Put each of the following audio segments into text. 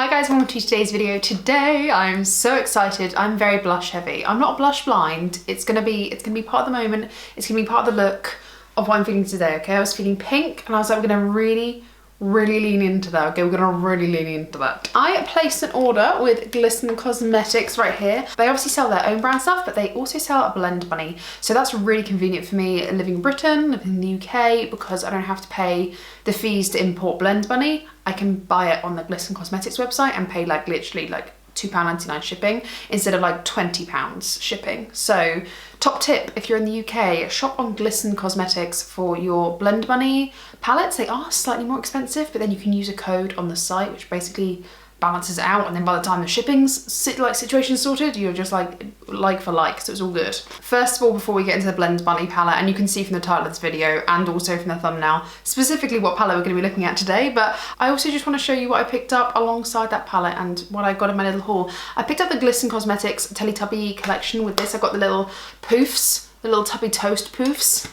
Hi guys, welcome to today's video. Today I'm so excited. I'm very blush heavy. I'm not blush blind. It's gonna be part of the moment. It's gonna be part of the look of what I'm feeling today. Okay, I was feeling pink and I was like, we're gonna really lean into that. Okay, we're gonna really lean into that. I placed an order with Glisten Cosmetics right here. They obviously sell their own brand stuff, but they also sell a Blend Bunny. So that's really convenient for me living in Britain, living in the UK, because I don't have to pay the fees to import Blend Bunny. I can buy it on the Glisten Cosmetics website and pay like literally like £2.99 shipping instead of like £20 shipping. So top tip, if you're in the UK, shop on Glisten Cosmetics for your Blend Bunny palettes. They are slightly more expensive, but then you can use a code on the site which basically balances it out, and then by the time the shipping's situation's sorted, you're just like for like, so it's all good. First of all, before we get into the Blend Bunny palette, and you can see from the title of this video and also from the thumbnail specifically what palette we're going to be looking at today, but I also just want to show you what I picked up alongside that palette and what I got in my little haul. I picked up the Glisten Cosmetics Teletubby collection with this. I got the little poofs, the little tubby toast poofs.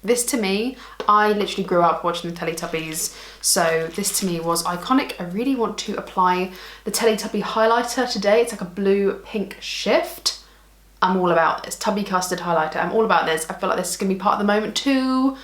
This to me, I literally grew up watching the Teletubbies, so this to me was iconic. I really want to apply the Teletubby highlighter today. It's like a blue-pink shift. I'm all about this. Tubby custard highlighter. I'm all about this. I feel like this is going to be part of the moment too.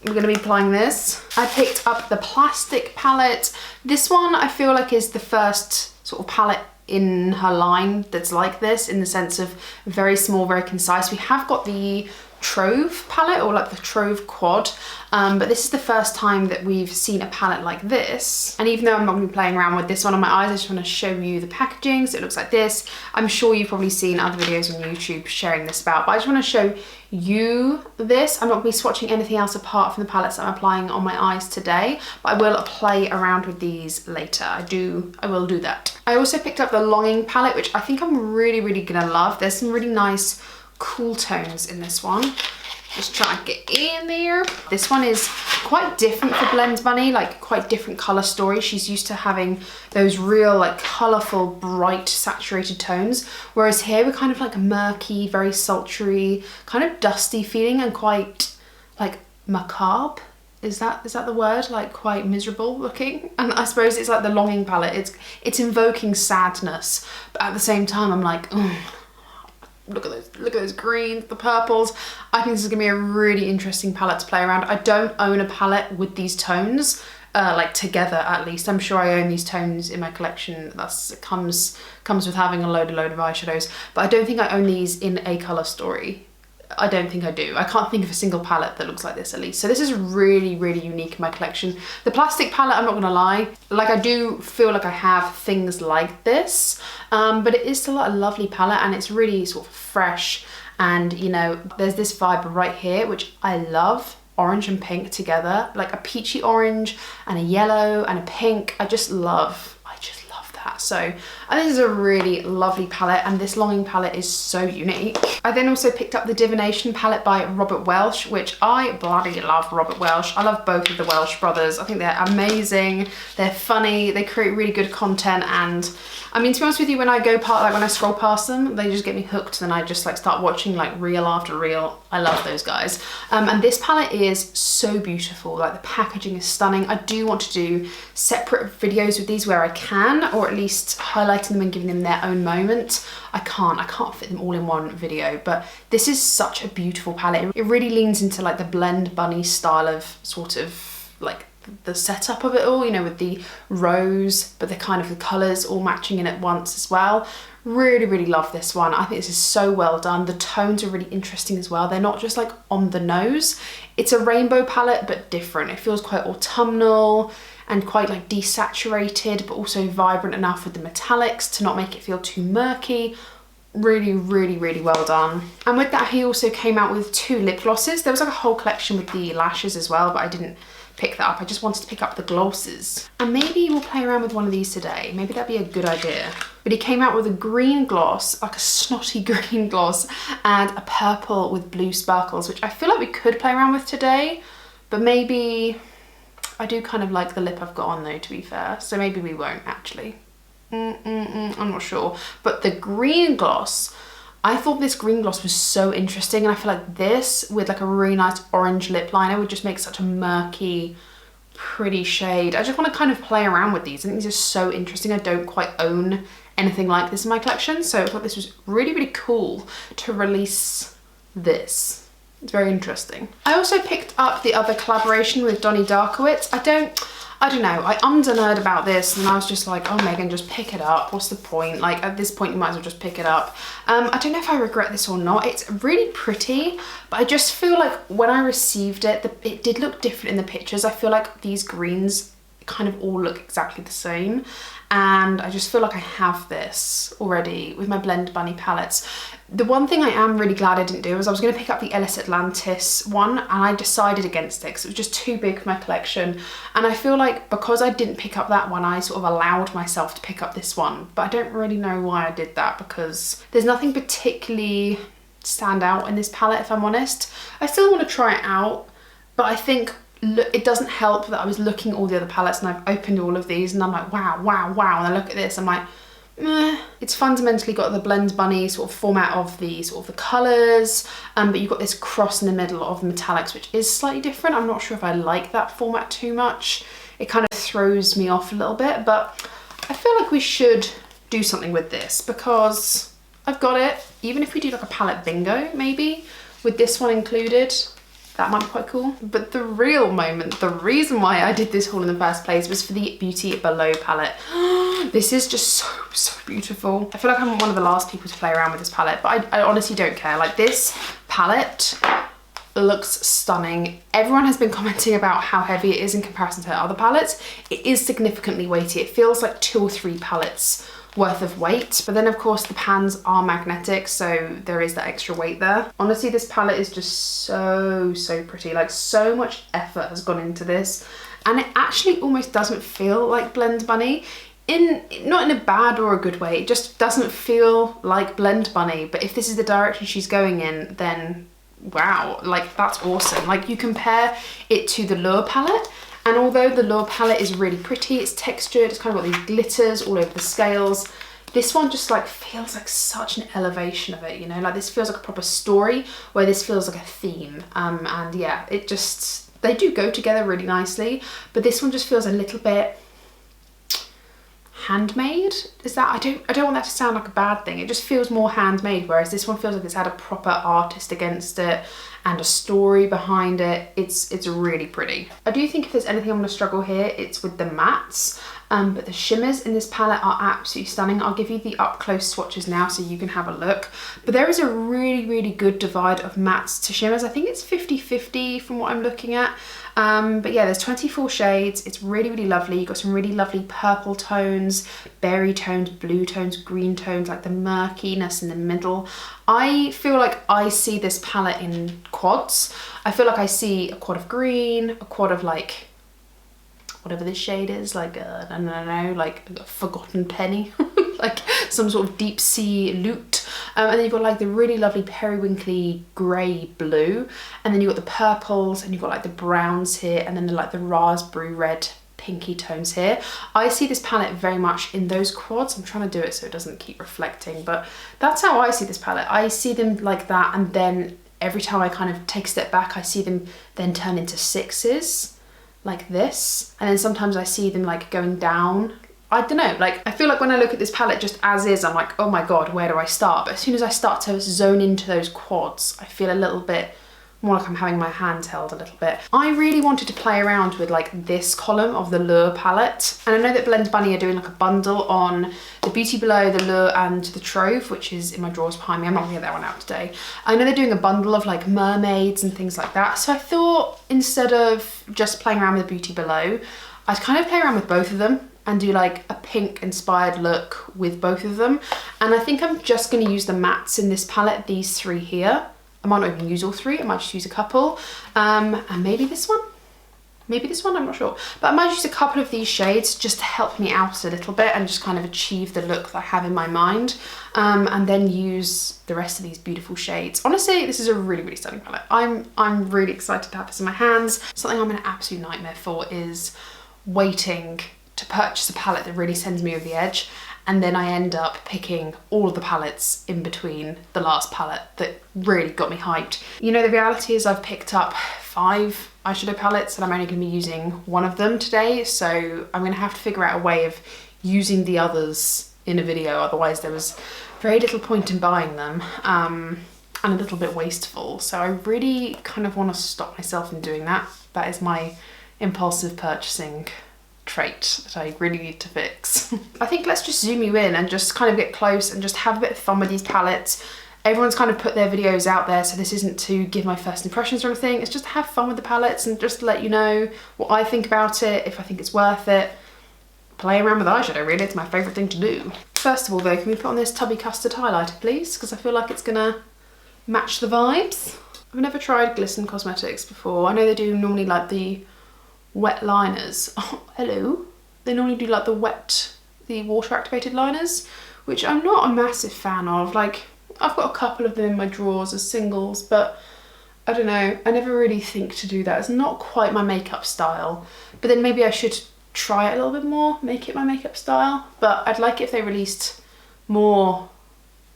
We're going to be applying this. I picked up the plastic palette. This one I feel like is the first sort of palette in her line that's like this, in the sense of very small, very concise. We have got the Trove palette, or like the Trove quad, but this is the first time that we've seen a palette like this. And even though I'm not going to be playing around with this one on my eyes, I just want to show you the packaging. So it looks like this. I'm sure you've probably seen other videos on YouTube sharing this about, but I just want to show you this. I'm not going to be swatching anything else apart from the palettes that I'm applying on my eyes today, but I will play around with these later. I will do that. I also picked up the Longing palette, which I think I'm really gonna love. There's some really nice cool tones in this one. Just try and get in there. This one is quite different for Blend Bunny, like quite different color story. She's used to having those real like colorful, bright, saturated tones, whereas here we're kind of like murky, very sultry, kind of dusty feeling, and quite like macabre. Is that the word? Like quite miserable looking. And I suppose it's like the Longing palette. It's invoking sadness, but at the same time I'm like, look at those greens, the purples. I think this is gonna be a really interesting palette to play around. I don't own a palette with these tones, like together at least. I'm sure I own these tones in my collection. It comes with having a load of eyeshadows, but I don't think I own these in a color story. I don't think I do. I can't think of a single palette that looks like this at least. So this is really unique in my collection. The plastic palette, I'm not gonna lie, like I do feel like I have things like this, but it is still a lovely palette, and it's really sort of fresh. And you know, there's this vibe right here, which I love. Orange and pink together, like a peachy orange and a yellow and a pink. I just love that. So I think this is a really lovely palette, and this Longing palette is so unique. I then also picked up the Divination palette by Robert Welsh, which I bloody love Robert Welsh. I love both of the Welsh brothers. I think they're amazing. They're funny. They create really good content, and I mean, to be honest with you, when I when I scroll past them, they just get me hooked, and I just like start watching like reel after reel. I love those guys. And this palette is so beautiful. Like the packaging is stunning. I do want to do separate videos with these where I can, or at least highlighting them and giving them their own moment. I can't fit them all in one video, but this is such a beautiful palette. It really leans into like the Blend Bunny style of sort of like the setup of it all, you know, with the rose, but the kind of the colors all matching in at once as well. Really love this one. I think this is so well done. The tones are really interesting as well. They're not just like on the nose. It's a rainbow palette, but different. It feels quite autumnal and quite like desaturated, but also vibrant enough with the metallics to not make it feel too murky. Really well done. And with that, he also came out with 2 lip glosses. There was like a whole collection with the lashes as well, but I didn't pick that up. I just wanted to pick up the glosses. And maybe we'll play around with one of these today. Maybe that'd be a good idea. But he came out with a green gloss, like a snotty green gloss, and a purple with blue sparkles, which I feel like we could play around with today, but maybe I do kind of like the lip I've got on though, to be fair. So maybe we won't actually. I'm not sure. But the green gloss, I thought this green gloss was so interesting, and I feel like this with like a really nice orange lip liner would just make such a murky pretty shade. I just want to kind of play around with these. I think these are so interesting. I don't quite own anything like this in my collection, so I thought this was really, really cool to release this. It's very interesting. I also picked up the other collaboration with Donnie Darkowitz. I don't know, I ummed and erred about this and I was just like, oh Megan, just pick it up. What's the point? Like at this point you might as well just pick it up. I don't know if I regret this or not. It's really pretty, but I just feel like when I received it, it did look different in the pictures. I feel like these greens kind of all look exactly the same. And I just feel like I have this already with my Blend Bunny palettes. The one thing I am really glad I didn't do was I was going to pick up the Ellis Atlantis one and I decided against it because it was just too big for my collection. And I feel like because I didn't pick up that one, I sort of allowed myself to pick up this one. But I don't really know why I did that because there's nothing particularly stand out in this palette, if I'm honest. I still want to try it out, but I think it doesn't help that I was looking at all the other palettes and I've opened all of these and I'm like, wow, wow, wow. And I look at this, I'm like, meh. It's fundamentally got the Blend Bunny sort of format of the colours, but you've got this cross in the middle of the metallics, which is slightly different. I'm not sure if I like that format too much. It kind of throws me off a little bit, but I feel like we should do something with this because I've got it. Even if we do like a palette bingo, maybe, with this one included, that might be quite cool. But the real moment, the reason why I did this haul in the first place was for the Beauty Below palette. This is just so beautiful. I feel like I'm one of the last people to play around with this palette, but I honestly don't care. Like this palette looks stunning. Everyone has been commenting about how heavy it is in comparison to other palettes. It is significantly weighty. It feels like 2 or 3 palettes worth of weight, but then of course the pans are magnetic, so there is that extra weight there. Honestly, this palette is just so pretty. Like so much effort has gone into this, and it actually almost doesn't feel like Blend Bunny, not in a bad or a good way. It just doesn't feel like Blend Bunny. But if this is the direction she's going in, then wow, like that's awesome. Like you compare it to the Lure palette, and although the Lure palette is really pretty, it's textured, it's kind of got these glitters all over the scales, this one just like feels like such an elevation of it, you know? Like this feels like a proper story, where this feels like a theme. And yeah, it just, they do go together really nicely, but this one just feels a little bit handmade. Is that, I don't want that to sound like a bad thing. It just feels more handmade, whereas this one feels like it's had a proper artist against it and a story behind it. It's really pretty. I do think if there's anything I'm gonna struggle here, it's with the mattes. But the shimmers in this palette are absolutely stunning. I'll give you the up close swatches now so you can have a look. But there is a really good divide of mattes to shimmers. I think it's 50-50 from what I'm looking at. But yeah, there's 24 shades. It's really lovely. You've got some really lovely purple tones, berry tones, blue tones, green tones, like the murkiness in the middle. I feel like I see this palette in quads. I feel like I see a quad of green, a quad of like, whatever this shade is, like I don't know, like a forgotten penny, like some sort of deep sea loot. And then you've got like the really lovely periwinkly grey blue, and then you've got the purples, and you've got like the browns here, and then like the raspberry red pinky tones here. I see this palette very much in those quads. I'm trying to do it so it doesn't keep reflecting, but that's how I see this palette. I see them like that, and then every time I kind of take a step back, I see them then turn into sixes like this, and then sometimes I see them like going down. I don't know, like I feel like when I look at this palette just as is, I'm like, oh my god, where do I start? But as soon as I start to zone into those quads, I feel a little bit more like I'm having my hand held a little bit. I really wanted to play around with like this column of the Lure palette, and I know that Blend Bunny are doing like a bundle on the Beauty Below, the Lure and the Trove, which is in my drawers behind me. I'm not gonna get that one out today. I know they're doing a bundle of like mermaids and things like that, so I thought instead of just playing around with the Beauty Below, I'd kind of play around with both of them and do like a pink inspired look with both of them. And I think I'm just going to use the mattes in this palette, these 3 here. I might not even use all 3, I might just use a couple. And maybe this one, I'm not sure. But I might use a couple of these shades just to help me out a little bit and just kind of achieve the look that I have in my mind. And then use the rest of these beautiful shades. Honestly, this is a really stunning palette. I'm really excited to have this in my hands. Something I'm an absolute nightmare for is waiting to purchase a palette that really sends me over the edge, and then I end up picking all of the palettes in between the last palette that really got me hyped. You know, the reality is I've picked up 5 eyeshadow palettes and I'm only going to be using one of them today, so I'm going to have to figure out a way of using the others in a video, otherwise there was very little point in buying them, and a little bit wasteful. So I really kind of want to stop myself from doing that. That is my impulsive purchasing trait that I really need to fix. I think let's just zoom you in and just kind of get close and just have a bit of fun with these palettes. Everyone's kind of put their videos out there, so this isn't to give my first impressions or anything, it's just to have fun with the palettes and just to let you know what I think about it, if I think it's worth it. Play around with eyeshadow, really, it's my favourite thing to do. First of all though, can we put on this Tubby Custard highlighter please, because I feel like it's gonna match the vibes. I've never tried Glisten Cosmetics before. I know they do normally like the wet liners. Oh, hello. They normally do like the water activated liners, which I'm not a massive fan of. Like, I've got a couple of them in my drawers as singles, but I don't know, I never really think to do that. It's not quite my makeup style, but then maybe I should try it a little bit more, make it my makeup style. But I'd like it if they released more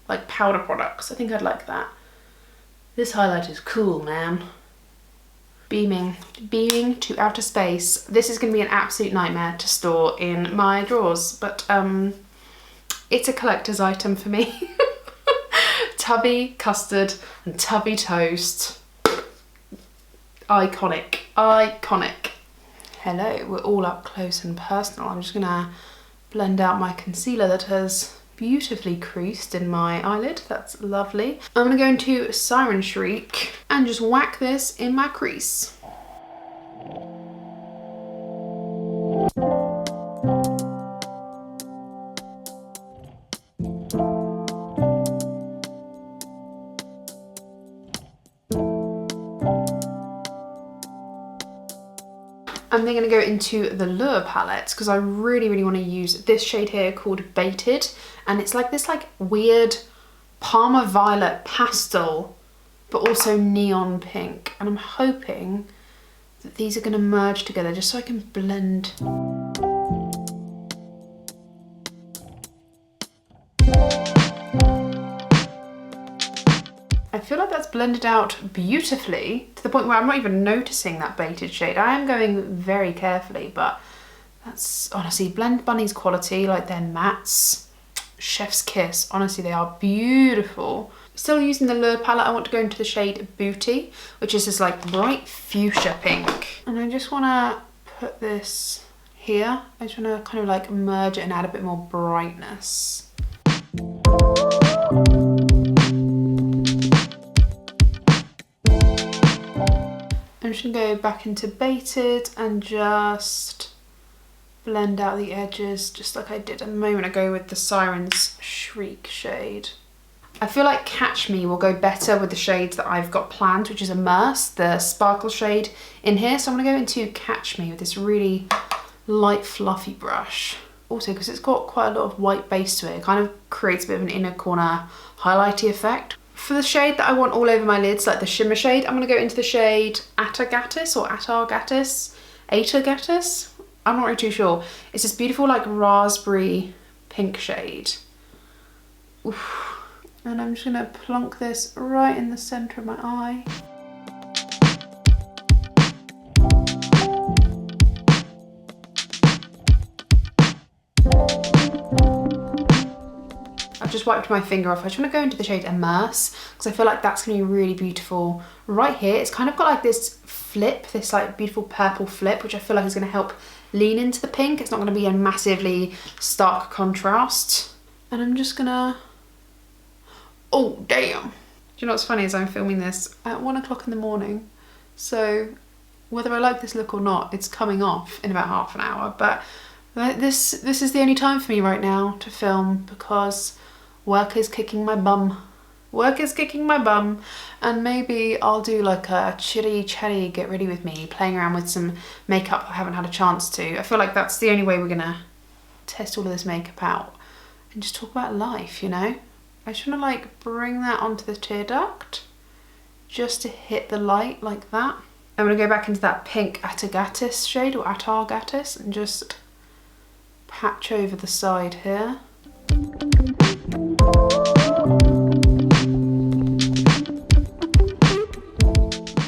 like powder products. I think I'd like that. This highlight is cool, man. Beaming to outer space. This is going to be an absolute nightmare to store in my drawers, but it's a collector's item for me. Tubby custard and tubby toast. Iconic, iconic. Hello, we're all up close and personal. I'm just gonna blend out my concealer that has beautifully creased in my eyelid. That's lovely. I'm gonna go into Siren Shriek and just whack this in my crease. I'm then going to go into the Lure palettes because I really want to use this shade here called Baited, and it's like this like weird Parma Violet pastel but also neon pink, and I'm hoping that these are going to merge together just so I can blend. I feel like that's blended out beautifully to the point where I'm not even noticing that Baited shade. I am going very carefully, but that's honestly Blend Bunny's quality, like their mattes, chef's kiss. Honestly, they are beautiful. Still using the Lure palette, I want to go into the shade Booty, which is this like bright fuchsia pink. And I just want to put this here. I just want to kind of like merge it and add a bit more brightness. I'm just going to go back into Baited and just blend out the edges just like I did a moment ago with the Siren's Shriek shade. I feel like Catch Me will go better with the shades that I've got planned, which is Immerse, the sparkle shade in here. So I'm going to go into Catch Me with this really light fluffy brush. Also, because it's got quite a lot of white base to it, it kind of creates a bit of an inner corner highlighty effect. For the shade that I want all over my lids, like the shimmer shade, I'm going to go into the shade Atagatis or Atargatis. Atagatis? I'm not really too sure. It's this beautiful like raspberry pink shade. Oof. And I'm just going to plonk this right in the centre of my eye. I've just wiped my finger off. I just want to go into the shade Immerse because I feel like that's going to be really beautiful right here. It's kind of got like this flip, this like beautiful purple flip, which I feel like is going to help lean into the pink. It's not going to be a massively stark contrast. And I'm just going to... Oh, damn. Do you know what's funny is I'm filming this at 1 o'clock in the morning. So whether I like this look or not, it's coming off in about half an hour. But this is the only time for me right now to film because work is kicking my bum. Work is kicking my bum. And maybe I'll do like a chitty chatty get ready with me, playing around with some makeup I haven't had a chance to. I feel like that's the only way we're gonna test all of this makeup out and just talk about life, you know? I just want to like bring that onto the tear duct just to hit the light like that. I'm going to go back into that pink Atagatis shade or Atargatis and just patch over the side here.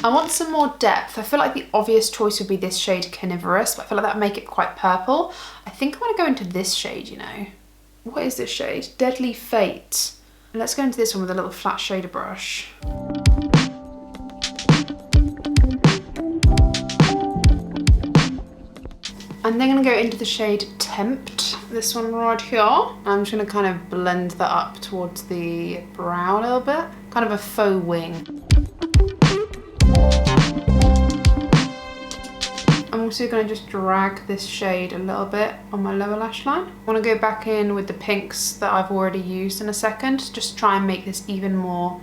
I want some more depth. I feel like the obvious choice would be this shade Carnivorous, but I feel like that would make it quite purple. I think I want to go into this shade, you know. What is this shade? Deadly Fate. Let's go into this one with a little flat shader brush. And then I'm going to go into the shade Tempt, this one right here. I'm just going to kind of blend that up towards the brow a little bit. Kind of a faux wing. I'm also going to just drag this shade a little bit on my lower lash line. I want to go back in with the pinks that I've already used in a second. Just try and make this even more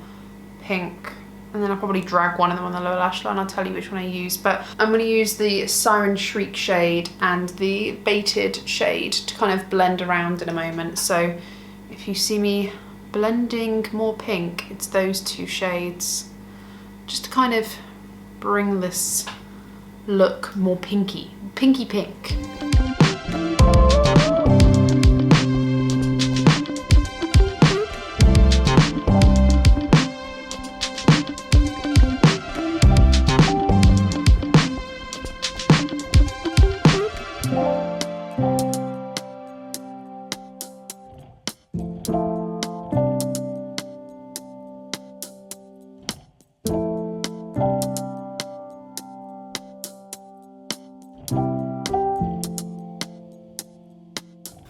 pink. And then I'll probably drag one of them on the lower lash line. I'll tell you which one I use. But I'm going to use the Siren Shriek shade and the Baited shade to kind of blend around in a moment. So if you see me blending more pink, it's those two shades. Just to kind of bring this look more pinky pink.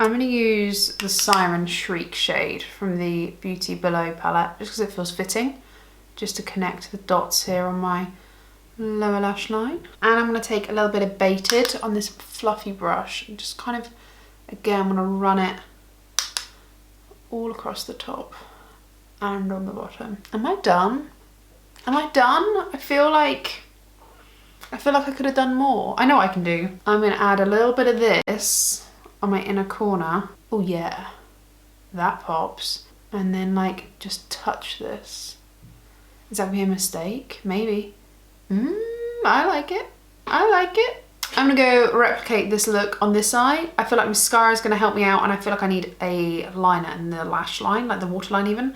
I'm going to use the Siren Shriek shade from the Beauty Below palette, just because it feels fitting, just to connect the dots here on my lower lash line. And I'm going to take a little bit of Baited on this fluffy brush and just kind of, again, I'm going to run it all across the top and on the bottom. Am I done? Am I done? I feel like I could have done more. I know what I can do. I'm going to add a little bit of this on my inner corner. Oh yeah, that pops. And then like just touch this. Is that gonna be a mistake? Maybe. I like it. I like it. I'm gonna go replicate this look on this eye. I feel like mascara is gonna help me out, and I feel like I need a liner in the lash line, like the waterline even.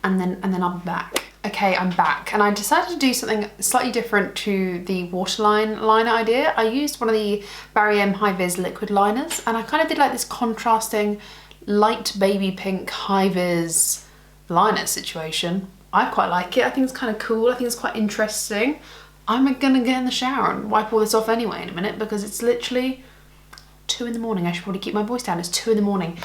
And then I'm back. Okay, I'm back, and I decided to do something slightly different to the waterline liner idea. I used one of the BarryM HiVis liquid liners, and I kind of did like this contrasting light baby pink HiVis liner situation. I quite like it. I think it's kind of cool. I think it's quite interesting. I'm gonna get in the shower and wipe all this off anyway in a minute, because it's literally 2 in the morning. I should probably keep my voice down. It's 2 in the morning.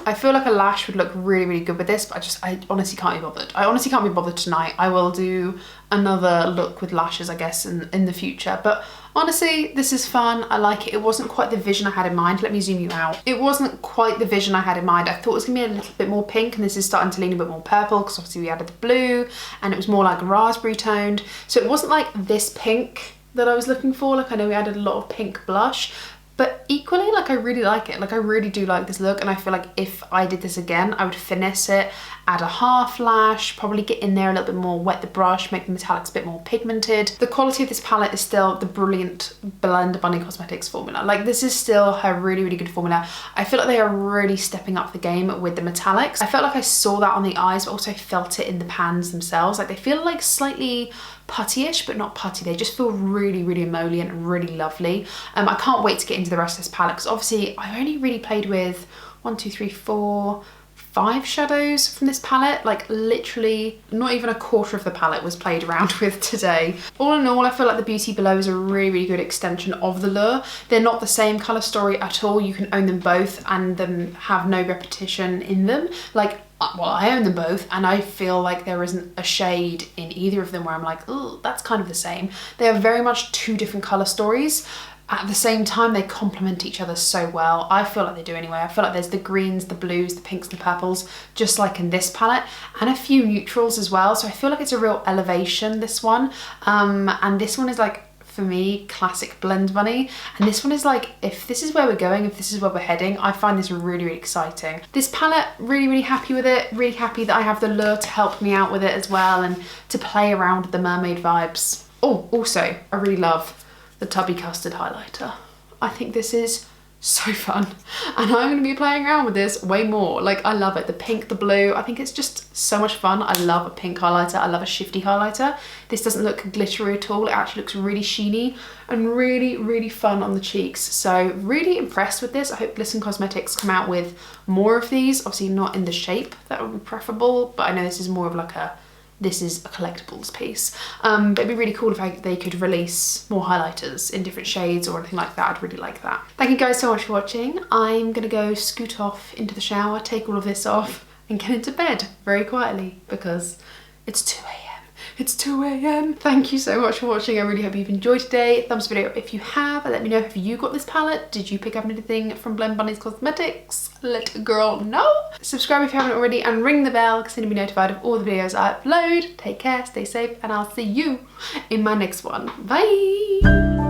I feel like a lash would look really, really good with this, but I honestly can't be bothered. I honestly can't be bothered tonight. I will do another look with lashes, I guess, in the future. But honestly, this is fun. I like it. It wasn't quite the vision I had in mind. Let me zoom you out. It wasn't quite the vision I had in mind. I thought it was gonna be a little bit more pink, and this is starting to lean a bit more purple, because obviously we added the blue, and it was more like raspberry toned. So it wasn't like this pink that I was looking for. Like, I know we added a lot of pink blush, but equally, like, I really like it. Like, I really do like this look, and I feel like if I did this again, I would finesse it, add a half lash, probably get in there a little bit more, wet the brush, make the metallics a bit more pigmented. The quality of this palette is still the brilliant Blend Bunny Cosmetics formula. Like, this is still her really, really good formula. I feel like they are really stepping up the game with the metallics. I felt like I saw that on the eyes, but also felt it in the pans themselves. Like, they feel like slightly putty-ish, but not putty. They just feel really, really emollient and really lovely. I can't wait to get into the rest of this palette, because obviously I only really played with 1, 2, 3, 4, 5 shadows from this palette. Like, literally not even a quarter of the palette was played around with today. All in all, I feel like the Beauty Below is a really, really good extension of the lure. They're not the same colour story at all. You can own them both and them have no repetition in them. Like, well, I own them both, and I feel like there isn't a shade in either of them where I'm like, oh, that's kind of the same. They are very much 2 different colour stories. At the same time, they complement each other so well. I feel like they do anyway. I feel like there's the greens, the blues, the pinks, the purples, just like in this palette, and a few neutrals as well. So I feel like it's a real elevation, this one. And this one is like, for me, classic Blend Bunny. And this one is like, if this is where we're going, if this is where we're heading, I find this really, really exciting. This palette, really, really happy with it. Really happy that I have the lure to help me out with it as well, and to play around with the mermaid vibes. Oh, also, I really love the Tubby Custard highlighter. I think this is so fun, and I'm going to be playing around with this way more. Like, I love it. The pink, the blue, I think it's just so much fun. I love a pink highlighter. I love a shifty highlighter. This doesn't look glittery at all. It actually looks really sheeny and really, really fun on the cheeks. So really impressed with this. I hope Glisten Cosmetics come out with more of these. Obviously not in the shape, that would be preferable, but I know this is more of like a, this is a collectibles piece. But it'd be really cool if they could release more highlighters in different shades or anything like that. I'd really like that. Thank you guys so much for watching. I'm gonna go scoot off into the shower, take all of this off and get into bed very quietly because it's 2 a.m. It's 2 a.m. Thank you so much for watching. I really hope you've enjoyed today. Thumbs up video if you have. Let me know if you got this palette. Did you pick up anything from Blend Bunny's Cosmetics? Let a girl know. Subscribe if you haven't already and ring the bell because then you'll be notified of all the videos I upload. Take care, stay safe, and I'll see you in my next one. Bye.